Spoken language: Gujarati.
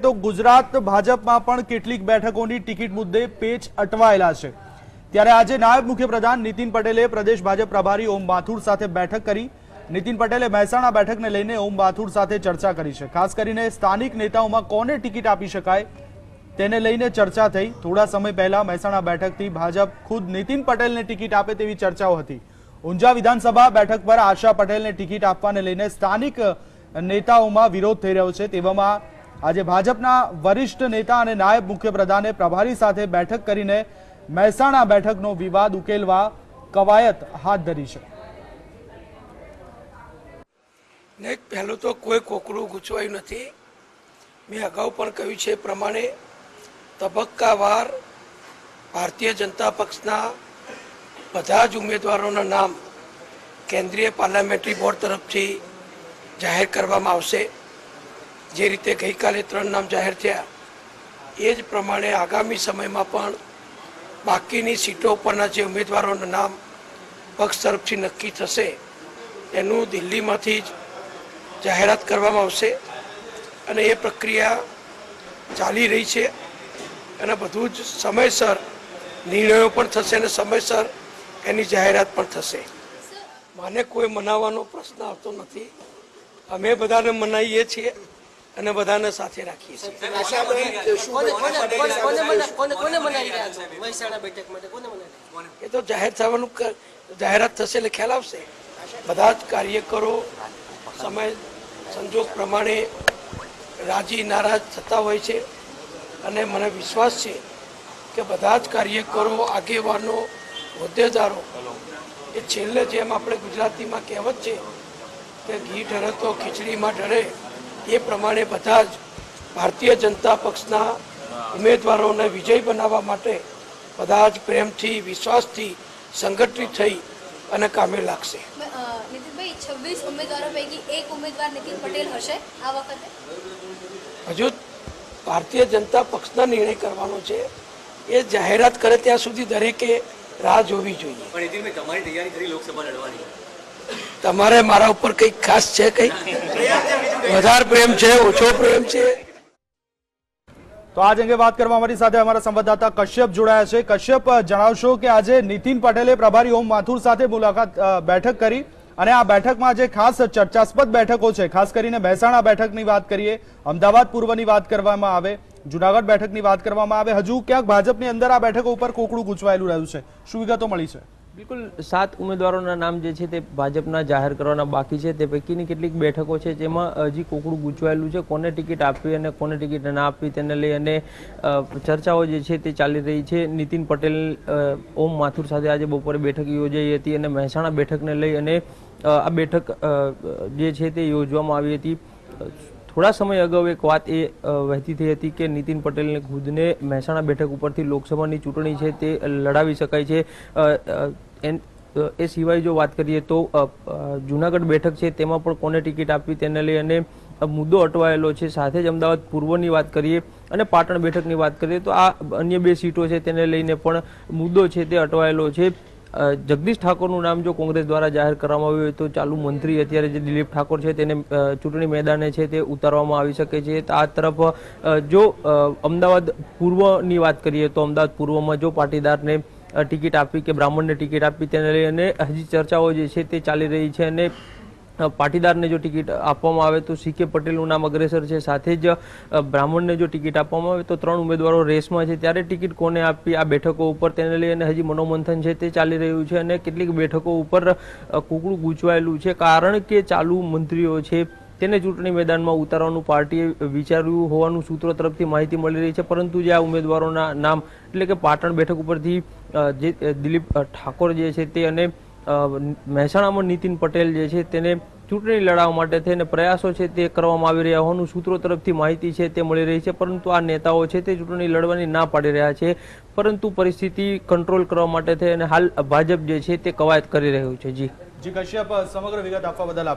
તો ગુજરાત ભાજપમાં પણ કેટલીક બેઠકોની ટિકિટ મુદ્દે પેચ અટવાયેલા છે। ત્યારે આજે નાયબ મુખ્યપ્રધાન નીતિન પટેલે પ્રદેશ ભાજપ પ્રભારી ઓમ માથુર સાથે બેઠક કરી। નીતિન પટેલે મહેસાણા બેઠકને લઈને ઓમ માથુર સાથે ચર્ચા કરી છે। ખાસ કરીને સ્થાનિક નેતાઓમાં કોને ટિકિટ આપી શકાય તેને લઈને ચર્ચા થઈ। થોડા સમય પહેલા મહેસાણા બેઠકથી ભાજપ ખુદ નીતિન પટેલને ટિકિટ આપે તેવી ચર્ચાઓ હતી। ઊંઝા વિધાનસભા બેઠક પર આશા પટેલને ટિકિટ આપવાને લઈને સ્થાનિક નેતાઓમાં વિરોધ થઈ રહ્યો છે। તેવામાં આજે ભાજપના વરિષ્ઠ નેતા અને નાયબ મુખ્યપ્રધાને પ્રભારી સાથે બેઠક કરીને મહેસાણા બેઠકનો વિવાદ ઉકેલવા કવાયત હાથ ધરી છે। પહેલું તો કોઈ કોકડું ગૂંચવાયું નથી। મેં અગાઉ પણ કહ્યું છે પ્રમાણે તબક્કાવાર ભારતીય જનતા પક્ષના બધા જ ઉમેદવારોના નામ કેન્દ્રીય પાર્લામેન્ટરી બોર્ડ તરફથી જાહેર કરવામાં આવશે। જે રીતે ગઈકાલે 3 નામ જાહેર થયા એ જ પ્રમાણે આગામી સમયમાં પણ બાકીની સીટો ઉપરના જે ઉમેદવારોના નામ પક્ષ તરફથી નક્કી થશે એનું દિલ્હીમાંથી જ જાહેરાત કરવામાં આવશે અને એ પ્રક્રિયા ચાલી રહી છે અને બધું જ સમયસર નિર્ણયો પણ થશે અને સમયસર એની જાહેરાત પણ થશે। મને કોઈ મનાવવાનો પ્રશ્ન આવતો નથી। અમે બધાને મનાવીએ છીએ અને બધાને સાથે રાખીએ છીએ। એ તો જાહેર થવાનું જાહેરાત થશે એટલે ખ્યાલ આવશે। બધા જ કાર્યકરો સમય સંજોગ પ્રમાણે રાજી નારાજ થતા હોય છે અને મને વિશ્વાસ છે કે બધા જ કાર્યકરો આગેવાનો હોદ્દેદારો એ છેલ્લે જેમ આપણે ગુજરાતીમાં કહેવત છે કે ઘી ઢળે તો ખીચડીમાં ઢળે એ પ્રમાણે બધા જ ભારતીય જનતા પક્ષના ઉમેદવારોને વિજય બનાવવા માટે બધા જ પ્રેમથી વિશ્વાસથી સંગઠિત થઈ અને કામે લાગશે। નીતિનભાઈ 26 ઉમેદવારો પૈકી એક ઉમેદવાર નીતિન પટેલ હશે આ વખતે? હજુ ભારતીય જનતા પક્ષના નિર્ણય કરવાનો છે। એ જાહેરાત કરે ત્યાં સુધી દરેકે રાહ જોવી જોઈએ। પણ નીતિનભાઈ તમારી તૈયારી કરી લોકસભા લડવાની? તમારે મારા ઉપર કંઈક ખાસ છે? કંઈક વધારે પ્રેમ છે, ઓછો પ્રેમ છે? તો આજ અંગે વાત કરવા અમારી સાથે અમારા સંવાદદાતા કશ્યપ જોડાયા છે। કશ્યપ, જણાવશો કે આજે નીતિન પટેલે પ્રભારી ઓમ માથુર સાથે બેઠક કરી અને આ બેઠકમાં જે ખાસ ચર્ચાસ્પદ બેઠકો છે, ખાસ કરીને મહેસાણા બેઠકની વાત કરીએ, અમદાવાદ પૂર્વની વાત કરવામાં આવે, જુનાગઢ બેઠકની વાત કરવામાં આવે, હજુ ક્યાંક ભાજપની અંદર આ બેઠકો ઉપર કોકડું ગૂંચવાયેલું રહ્યું છે, શું વિગતો મળી છે? બિલકુલ 7 ઉમેદવારોના નામ જે છે તે ભાજપના જાહેર કરવાના બાકી છે। તે પૈકીની કેટલીક બેઠકો છે જેમાં હજી કોકડું ગૂંચવાયેલું છે। કોને ટિકિટ આપવી અને કોને ટિકિટ ના આપવી તેને લઈ અને ચર્ચાઓ જે છે તે ચાલી રહી છે। નીતિન પટેલ ઓમ માથુર સાથે આજે બપોરે બેઠક યોજાઈ હતી અને મહેસાણા બેઠકને લઈ અને આ બેઠક જે છે તે યોજવામાં આવી હતી। થોડા સમય અગાઉ એક વાત એ વહેતી થઈ હતી કે નીતિન પટેલને ખુદને મહેસાણા બેઠક ઉપરથી લોકસભાની ચૂંટણી છે તે લડાવી શકાય છે। એ સિવાય જો વાત કરીએ તો જુનાગઢ બેઠક છે તેમાં પણ કોને ટિકિટ આપવી તેને લઈ અને મુદ્દો અટવાયેલો છે। સાથે જ અમદાવાદ પૂર્વની વાત કરીએ અને પાટણ બેઠકની વાત કરીએ તો આ અન્ય 2 સીટો છે તેને લઈને પણ મુદ્દો છે તે અટવાયેલો છે। જગદીશ ઠાકોરનું નામ જો કોંગ્રેસ દ્વારા જાહેર કરવામાં આવ્યું હોય તો ચાલુ મંત્રી અત્યારે જે દિલીપ ઠાકોર છે તેને ચૂંટણી મેદાને છે તે ઉતારવામાં આવી શકે છે। આ તરફ જો અમદાવાદ પૂર્વની વાત કરીએ તો અમદાવાદ પૂર્વમાં જો પાટીદારને ટિકિટ આપવી કે બ્રાહ્મણને ટિકિટ આપવી તેને લઈ અને હજી ચર્ચાઓ જે છે તે ચાલી રહી છે અને પાટીદારને જો ટિકિટ આપવામાં આવે તો CK પટેલનું નામ અગ્રેસર છે। સાથે જ બ્રાહ્મણને જો ટિકિટ આપવામાં આવે તો 3 ઉમેદવારો રેસમાં છે। ત્યારે ટિકિટ કોને આપવી આ બેઠકો ઉપર તેને લઈ અને હજી મનોમંથન છે તે ચાલી રહ્યું છે અને કેટલીક બેઠકો ઉપર કોકડું ગૂંચવાયેલું છે કારણ કે ચાલુ મંત્રીઓ છે તેને ચૂંટણી મેદાનમાં ઉતારવાનું પાર્ટીએ વિચાર્યું હોવાનું સૂત્રો તરફથી માહિતી મળી રહી છે। પરંતુ જે આ ઉમેદવારોના નામ એટલે કે પાટણ બેઠક ઉપરથી જે દિલીપ ઠાકોર જે છે તે અને મહેસાણામાં નીતિન પટેલ જે છે તેને ચૂંટણી લડાવવા માટે થઈને પ્રયાસો છે તે કરવામાં આવી રહ્યા હોવાનું સૂત્રો તરફથી માહિતી છે તે મળી રહી છે। પરંતુ આ નેતાઓ છે તે ચૂંટણી લડવાની ના પાડી રહ્યા છે પરંતુ પરિસ્થિતિ કંટ્રોલ કરવા માટે થઈને હાલ ભાજપ જે છે તે કવાયત કરી રહ્યું છે। જી કશ્યપ, સમગ્ર વિગત આપવા બદલ